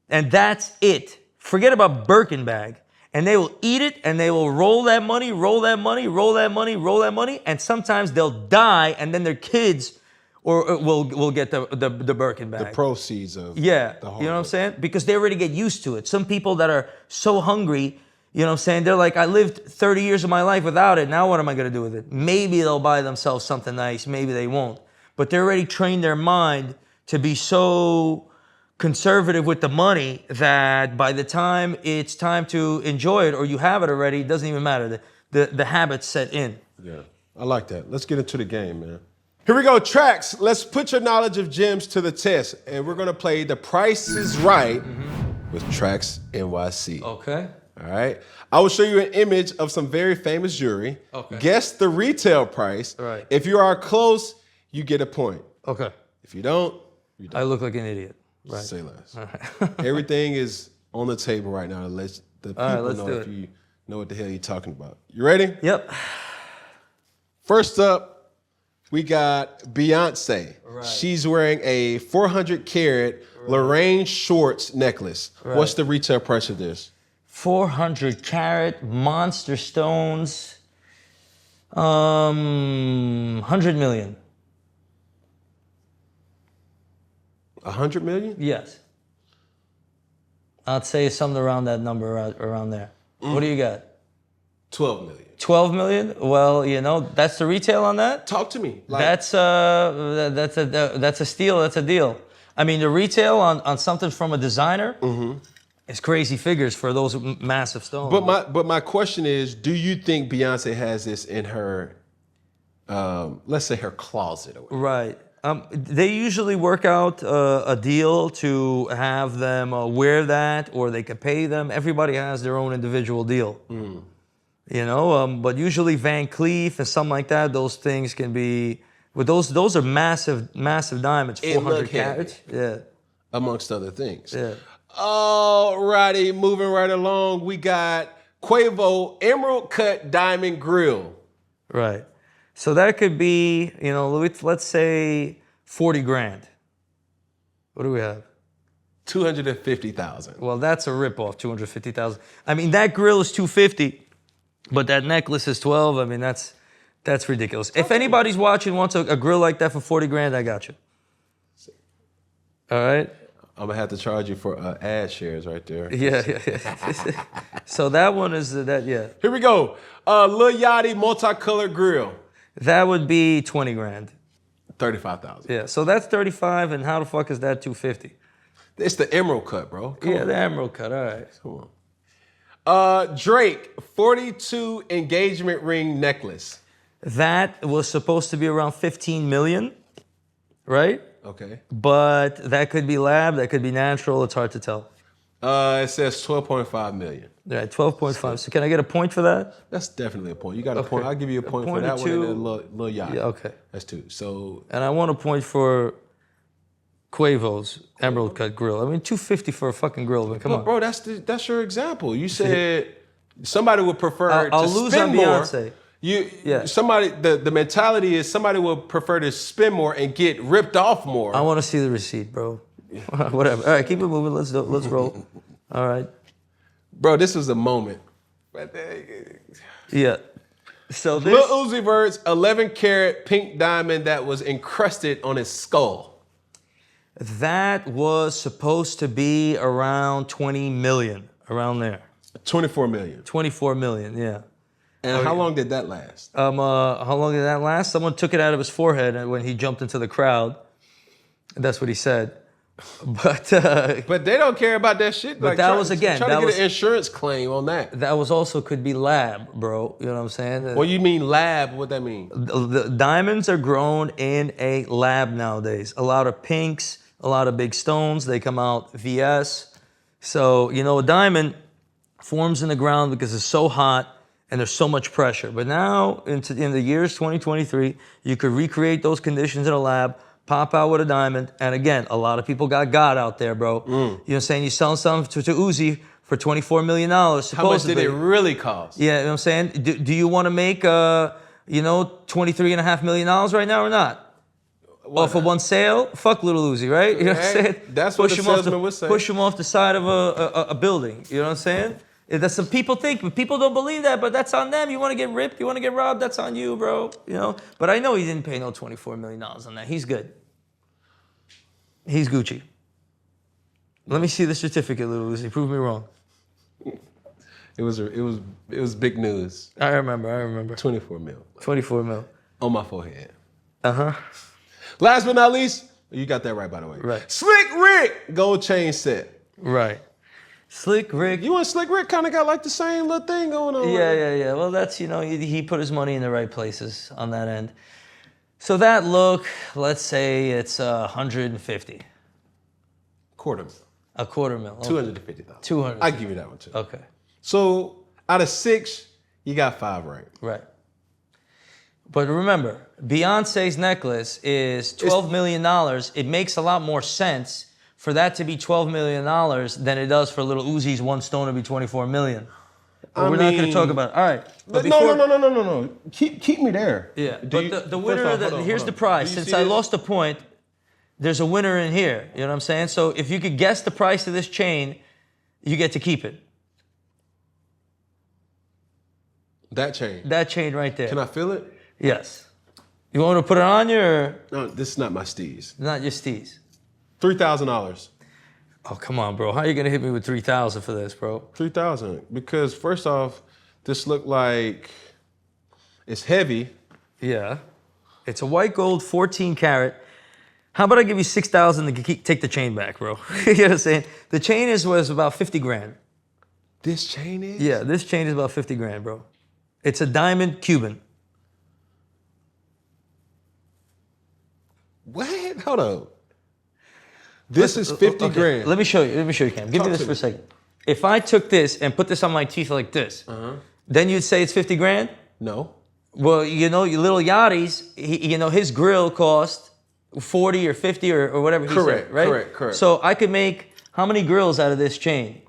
and that's it. Forget about Birkin bag. And they will eat it, and they will roll that money, roll that money, roll that money, roll that money, and sometimes they'll die, and then their kids will get the Birkin bag. The proceeds of the hard you know what I'm work. saying? Because they already get used to it. Some people that are so hungry, you know what I'm saying? They're like, I lived 30 years of my life without it. Now what am I going to do with it? Maybe they'll buy themselves something nice. Maybe they won't. But they're already trained their mind to be so conservative with the money that by the time it's time to enjoy it or you have it already, it doesn't even matter. The habits set in. Yeah, I like that. Let's get into the game, man. Here we go, Trax. Let's put your knowledge of gyms to the test, and we're gonna play The Price is Right with Trax NYC. Okay. All right. I will show you an image of some very famous jewelry. Okay. Guess the retail price. Right. If you are close, you get a point. Okay. If you don't, you don't. I look like an idiot. Right. Say less. Everything is on the table right now to let the people right, let's know do if it. you know what the hell you're talking about. You ready? Yep. First up, we got Beyonce. Right. She's wearing a 400 carat Lorraine Shorts necklace. Right. What's the retail price of this? 400 carat monster stones. 100 million. 100 million? Yes. I'd say something around that number, around there. What do you got? 12 million. 12 million? Well, that's the retail on that. Talk to me. Like, That's a steal. That's a deal. I mean, the retail on something from a designer It's crazy figures for those massive stones. But my question is, do you think Beyonce has this in her, let's say her closet or whatever? Right. They usually work out a deal to have them wear that, or they could pay them. Everybody has their own individual deal. You know, but usually Van Cleef and something like that, those things can be, with those are massive diamonds, 400 carats. Yeah. Amongst other things. Yeah. Alrighty, moving right along, we got Quavo Emerald Cut Diamond Grill. Right. So that could be, you know, let's say 40 grand. What do we have? 250,000. Well, that's a ripoff, 250,000. I mean, that grill is 250, but that necklace is 12. I mean, that's ridiculous. If anybody's watching wants a grill like that for 40 grand, I got you. All right? I'm gonna have to charge you for ad shares right there. Yeah. So that one is yeah. Here we go. Lil Yachty multicolored grill. That would be 20 grand. 35,000. Yeah. So that's 35, and how the fuck is that 250? It's the emerald cut, bro. Come on. The emerald cut. All right. Come on. Drake 42 engagement ring necklace. That was supposed to be around 15 million, right? Okay. But that could be lab, that could be natural. It's hard to tell. It says 12.5 million. Right, 12.5. So can I get a point for that? That's definitely a point. You got a point. I'll give you a point for point or that one and two. then Lil Yachty. Yeah, okay. That's 2. So And I want a point for Quavo's emerald cut grill. I mean, 250 for a fucking grill, but come on. bro, that's your example. You said somebody would prefer I'll to lose spend on more. Beyonce. Yeah. Somebody the mentality is somebody would prefer to spend more and get ripped off more. I want to see the receipt, bro. Whatever. All right, keep it moving. Let's roll. All right. Bro, this was a moment. Yeah. So Lil this Uzi Vert's 11 karat pink diamond that was encrusted on his skull. that was supposed to be around 20 million, around there. 24 million. 24 million, yeah. And how long did that last? How long did that last? Someone took it out of his forehead when he jumped into the crowd. That's what he said. But they don't care about that shit. But that was, again, try that to get was- an insurance claim on that. that was also could be lab, bro. You know what I'm saying? What you mean lab? What that mean? The diamonds are grown in a lab nowadays. A lot of pinks, a lot of big stones. They come out VS. So, you know, a diamond forms in the ground because it's so hot and there's so much pressure. But now, in the years 2023, you could recreate those conditions in a lab, pop out with a diamond. And again, a lot of people got God out there, bro. You know what I'm saying? You're selling something to Uzi for $24 million, supposedly. How much did it really cost? Yeah, you know what I'm saying? Do you want to make, $23.5 million right now or not? Off of one sale? Fuck Little Uzi, right? You know what I'm saying? That's what the him off salesman would say. Push him off the side of a building. You know what I'm saying? That's some people think, but people don't believe that, but that's on them. You want to get ripped, you want to get robbed, that's on you, bro. You know? But I know he didn't pay no $24 million on that. He's good. He's Gucci. Let me see the certificate, Little Uzi. Prove me wrong. It was big news. I remember. 24 mil 24 mil. on my forehead. Uh-huh. Last but not least, you got that right, by the way. Right. Slick Rick gold chain set. Right. Slick Rick. You and Slick Rick kind of got like the same little thing going on. Yeah. Well, that's, he put his money in the right places on that end. So that look, let's say it's 150. Quarter mil. A quarter mil. Okay. 250,000. 200. I give you that one too. Okay. So out of 6, you got 5 right. Right. But remember, Beyonce's necklace is $12 million. It makes a lot more sense for that to be $12 million than it does for Little Uzi's one stone to be $24 million. But we're not going to talk about it. All right. But No. Keep me there. Yeah. Do you- But the first winner, off, hold on, here's hold the on. prize. Do you Since see I this? lost a point, there's a winner in here. You know what I'm saying? So if you could guess the price of this chain, you get to keep it. That chain. That chain right there. Can I feel it? Yes. You want me to put it on you or No, this is not my steez. not your steez? $3,000. Oh, come on, bro. How are you going to hit me with 3,000 for this, bro? 3,000. Because first off, this looked like it's heavy. Yeah. It's a white gold 14 karat. How about I give you 6,000 to take the chain back, bro? You know what I'm saying? The chain was about 50 grand. This chain is? Yeah, this chain is about 50 grand, bro. It's a diamond Cuban. What? Hold on. This is 50 grand. Let me show you. Cam. Give me this for a second. If I took this and put this on my teeth like this, then you'd say it's 50 grand? No. Well, you know, your little Yachty's, his grill cost 40 or 50 or whatever he said, right? Correct. So I could make how many grills out of this chain?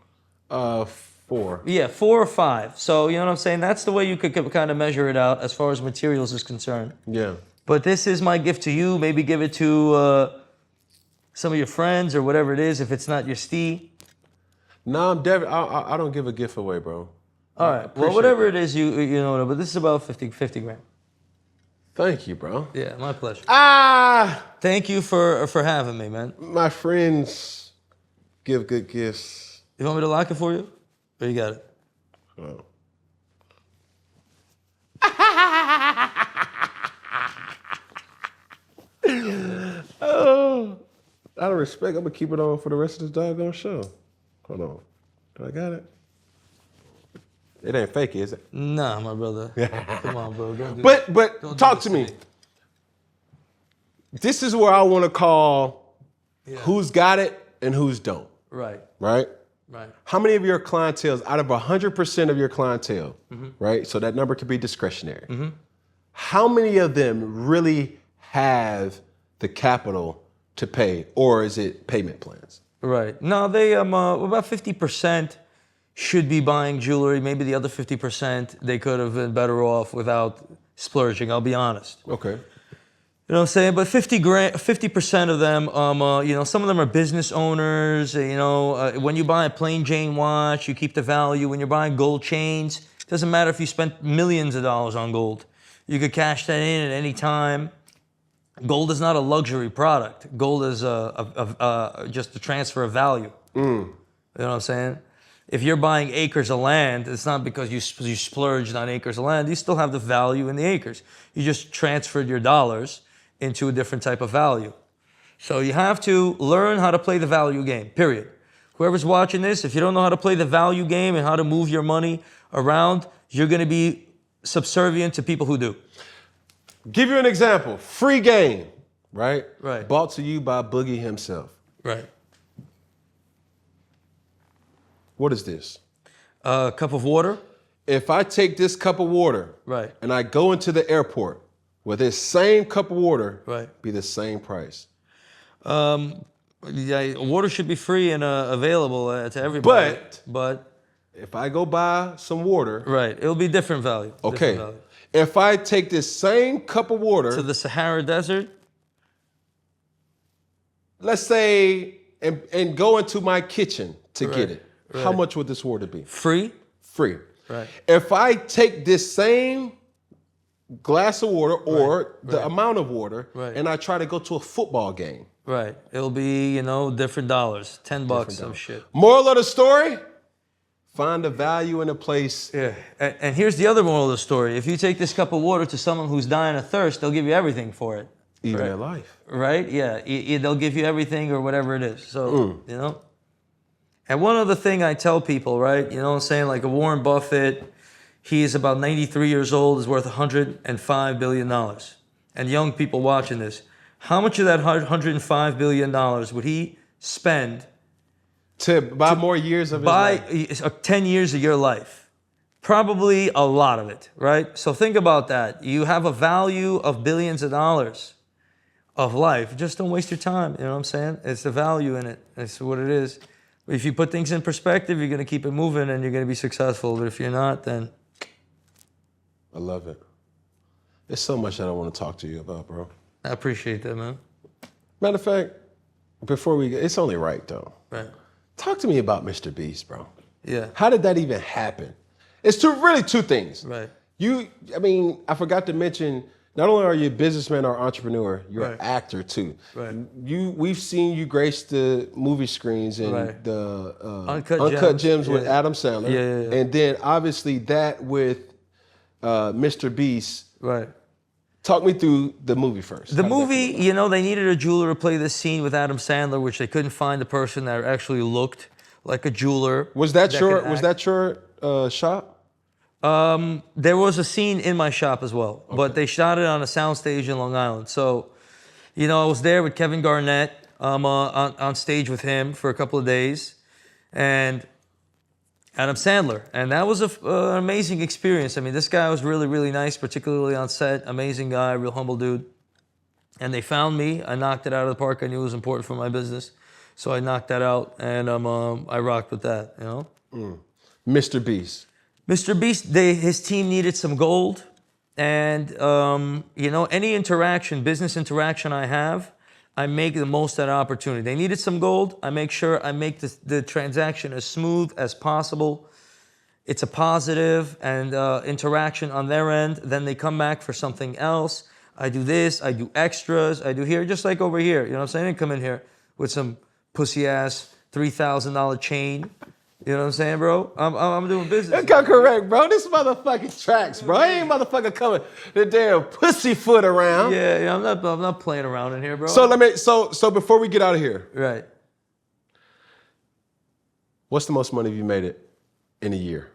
4. Yeah, 4 or 5. So, you know what I'm saying? That's the way you could kind of measure it out as far as materials is concerned. Yeah. But this is my gift to you. Maybe give it to some of your friends or whatever it is, if it's not your Steve. No, I'm definitely. I don't give a gift away, bro. All right. Well, whatever it is, you know. But this is about 50 grand. Thank you, bro. Yeah, my pleasure. Thank you for having me, man. My friends give good gifts. You want me to lock it for you? Or you got it? Oh. Oh, out of respect, I'm gonna keep it on for the rest of this doggone show. Hold on. Do I got it? It ain't fake, is it? Nah, my brother. Come on, bro. Don't do But don't talk do to me. This is where I want to call who's got it and who's don't. Right. Right? Right. How many of your clientele, out of 100% of your clientele, right? So that number could be discretionary. How many of them really have the capital to pay, or is it payment plans? Right. No, they about 50% should be buying jewelry. Maybe the other 50% they could have been better off without splurging. I'll be honest. Okay. You know what I'm saying? But 50% of them, some of them are business owners. When you buy a plain Jane watch, you keep the value. When you're buying gold chains, it doesn't matter if you spent millions of dollars on gold. You could cash that in at any time. Gold is not a luxury product. Gold is just a transfer of value. You know what I'm saying? If you're buying acres of land, it's not because you splurged on acres of land. You still have the value in the acres. You just transferred your dollars into a different type of value. So you have to learn how to play the value game, period. Whoever's watching this, if you don't know how to play the value game and how to move your money around, you're going to be subservient to people who do. Give you an example. Free game, right? Right. Bought to you by Boogie himself. Right. What is this? A cup of water. If I take this cup of water, right, and I go into the airport, will this same cup of water right, be the same price? Yeah, water should be free and available to everybody. But if I go buy some water, right, it'll be different value. Okay. Different value. If I take this same cup of water to the Sahara Desert, let's say, and go into my kitchen to get it, how much would this water be? Free. Free. Right. If I take this same glass of water or the amount of water, and I try to go to a football game, right, it'll be different dollars, $10, some shit. Moral of the story: find the value in a place. Yeah, and here's the other moral of the story: if you take this cup of water to someone who's dying of thirst, they'll give you everything for it. Even their life. Right? Yeah, they'll give you everything or whatever it is. So And one other thing I tell people, right? You know what I'm saying? Like a Warren Buffett, he's about 93 years old, is worth $105 billion. And young people watching this, how much of that $105 billion would he spend to buy more years of his life? 10 years of your life? Probably a lot of it, right? So think about that. You have a value of billions of dollars of life. Just don't waste your time, you know what I'm saying? It's the value in it. It's what it is. If you put things in perspective, you're going to keep it moving and you're going to be successful. But if you're not, then... I love it. There's so much that I want to talk to you about, bro. I appreciate that, man. Matter of fact, before we get... It's only right, though. Right. Talk to me about Mr.Beast, bro. Yeah. How did that even happen? It's really two things. Right. I forgot to mention... Not only are you a businessman or entrepreneur, you're an actor too. Right. We've seen you grace the movie screens and the Uncut Gems with Adam Sandler. Yeah. And then obviously that with Mr.Beast. Right. Talk me through the movie first. The movie, you know, they needed a jeweler to play this scene with Adam Sandler, which they couldn't find a person that actually looked like a jeweler. Was that your shop? There was a scene in my shop as well, but they shot it on a soundstage in Long Island. So, you know, I was there with Kevin Garnett, on stage with him for a couple of days, and Adam Sandler. And that was an amazing experience. I mean, this guy was really, really nice, particularly on set. Amazing guy, real humble dude. And they found me. I knocked it out of the park. I knew it was important for my business. So I knocked that out, and I rocked with that, you know? Mr.Beast. Mr.Beast, his team needed some gold. And, you know, any interaction, business interaction I have, I make the most of that opportunity. They needed some gold. I make sure I make the transaction as smooth as possible. It's a positive and interaction on their end. Then they come back for something else. I do this, I do extras, I do here, just like over here. You know what I'm saying? I didn't come in here with some pussy-ass $3,000 chain. You know what I'm saying, bro? I'm doing business. That's correct, bro. This motherfucking Trax, bro. I ain't motherfucker coming the damn pussyfoot around. Yeah, I'm not playing around in here, bro. So before we get out of here, right. What's the most money you made it in a year?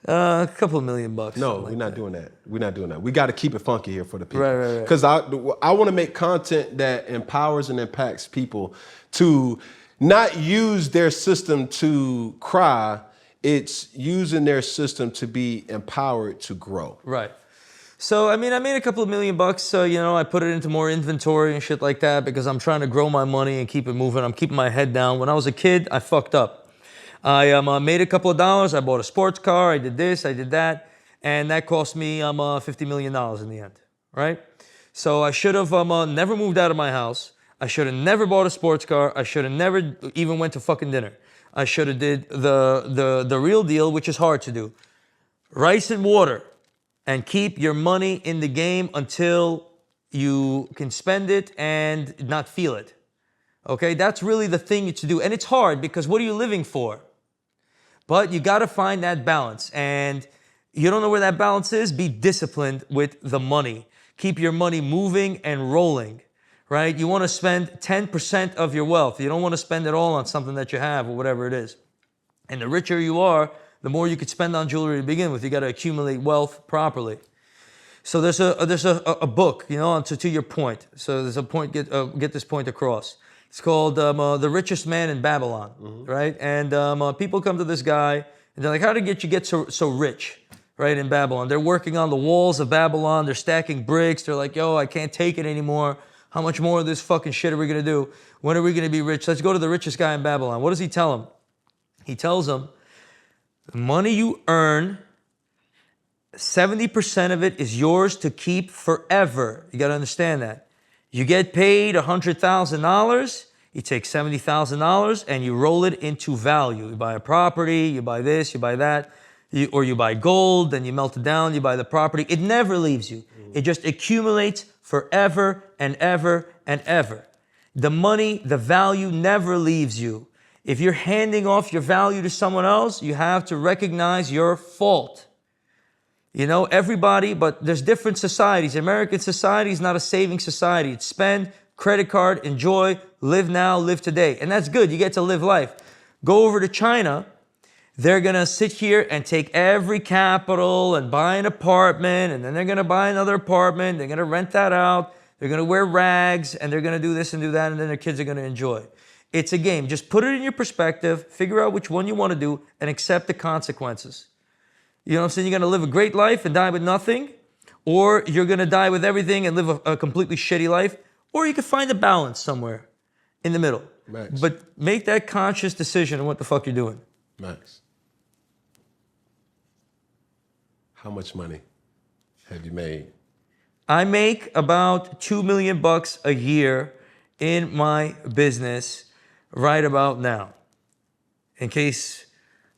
A couple of $1 million. No, we're not doing that. We're not doing that. We got to keep it funky here for the people. Right. Because I want to make content that empowers and impacts people to not use their system to cry. It's using their system to be empowered to grow. Right. So, I mean, I made a couple of $1 million. So, you know, I put it into more inventory and shit like that because I'm trying to grow my money and keep it moving. I'm keeping my head down. When I was a kid, I fucked up. I made a couple of dollars. I bought a sports car. I did this. I did that. And that cost me $50 million in the end, right? So I should have never moved out of my house. I should have never bought a sports car. I should have never even went to fucking dinner. I should have did the real deal, which is hard to do. Rice and water, and keep your money in the game until you can spend it and not feel it. Okay, that's really the thing to do. And it's hard because what are you living for? But you got to find that balance. And you don't know where that balance is? Be disciplined with the money. Keep your money moving and rolling, right? You want to spend 10% of your wealth. You don't want to spend it all on something that you have or whatever it is. And the richer you are, the more you could spend on jewelry to begin with. You got to accumulate wealth properly. So there's a book, you know, to your point. So there's a point, get this point across. It's called The Richest Man in Babylon, right? And people come to this guy, and they're like, how did you get so rich, right, in Babylon? They're working on the walls of Babylon. They're stacking bricks. They're like, yo, I can't take it anymore. How much more of this fucking shit are we going to do? When are we going to be rich? Let's go to the richest guy in Babylon. What does he tell him? He tells him, the money you earn, 70% of it is yours to keep forever. You got to understand that. You get paid $100,000, you take $70,000 and you roll it into value. You buy a property, you buy this, you buy that, or you buy gold, then you melt it down, you buy the property. It never leaves you. It just accumulates forever and ever and ever. The money, the value never leaves you. If you're handing off your value to someone else, you have to recognize your fault. You know, everybody, but there's different societies. American society is not a saving society. It's spend, credit card, enjoy, live now, live today. And that's good. You get to live life. Go over to China. They're going to sit here and take every capital and buy an apartment, and then they're going to buy another apartment. They're going to rent that out. They're going to wear rags, and they're going to do this and do that, and then their kids are going to enjoy. It's a game. Just put it in your perspective, figure out which one you want to do, and accept the consequences. You know what I'm saying? You're going to live a great life and die with nothing, or you're going to die with everything and live a completely shitty life, or you can find a balance somewhere in the middle. Max. But make that conscious decision on what the fuck you're doing. Max, how much money have you made? I make about $2 million a year in my business right about now. In case,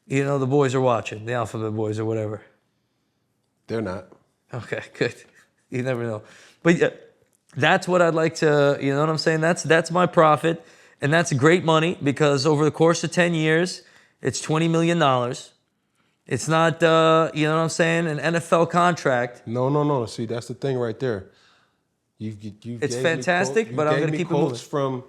you know, the boys are watching, the Alphabet Boys or whatever. They're not. Okay, good. You never know. But yeah, that's what I'd like to, you know what I'm saying? That's my profit. And that's great money because over the course of 10 years, it's $20 million. It's not, you know what I'm saying, an NFL contract. No. See, that's the thing right there. It's fantastic, but I'm gonna keep it moving.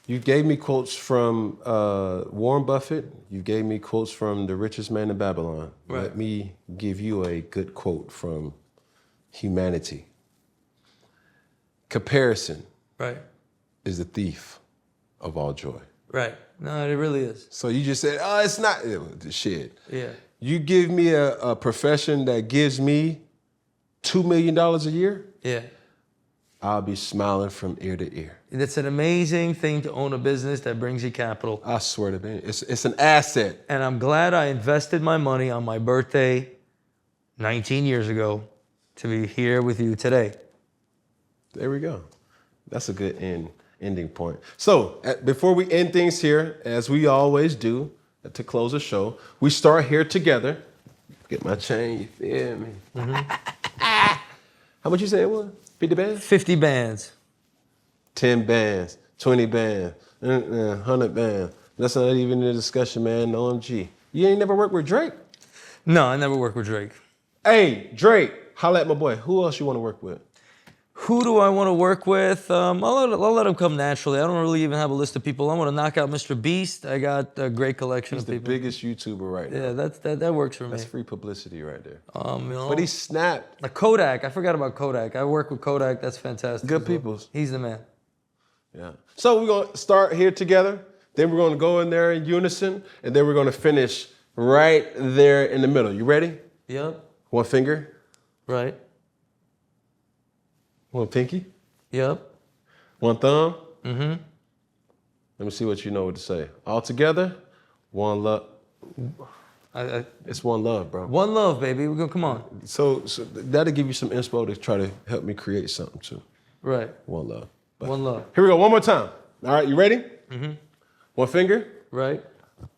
You gave me quotes from Warren Buffett. You gave me quotes from the richest man in Babylon. Right. Let me give you a good quote from humanity. Comparison is the thief of all joy. Right. No, it really is. So you just said, oh, it's not shit. Yeah. You give me a profession that gives me $2 million a year. Yeah. I'll be smiling from ear to ear. It's an amazing thing to own a business that brings you capital. I swear to God, it's an asset. And I'm glad I invested my money on my birthday 19 years ago to be here with you today. There we go. That's a good ending point. So before we end things here, as we always do to close the show, we start here together. Get my chain, you feel me? How much you say it was? 50 bands? 50 bands. 10 bands, 20 bands, 100 bands. That's not even a discussion, man. OMG. You ain't never worked with Drake? No, I never worked with Drake. Hey, Drake, holla at my boy. Who else you want to work with? Who do I want to work with? I'll let him come naturally. I don't really even have a list of people. I want to knock out Mr.Beast. I got a great collection of people. He's the biggest YouTuber right now. Yeah, that works for me. That's free publicity right there. You know, but he snapped. Kodak. I forgot about Kodak. I work with Kodak. That's fantastic. Good people. He's the man. Yeah. So we're going to start here together. Then we're going to go in there in unison. And then we're going to finish right there in the middle. You ready? Yep. One finger. Right. One pinky. Yep. One thumb. Mm-hmm. Let me see what you know what to say. All together, one love. It's one love, bro. One love, baby. We're gonna come on. So that'll give you some inspo to try to help me create something too. Right. One love. But one love. Here we go. One more time. All right, you ready? Mm-hmm. One finger. Right.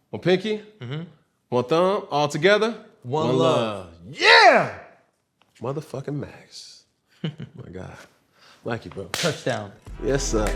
One pinky. Mm-hmm. One thumb. All together. One love. Yeah. Motherfucking Max. My God. Like you, bro. Touchdown. Yes, sir.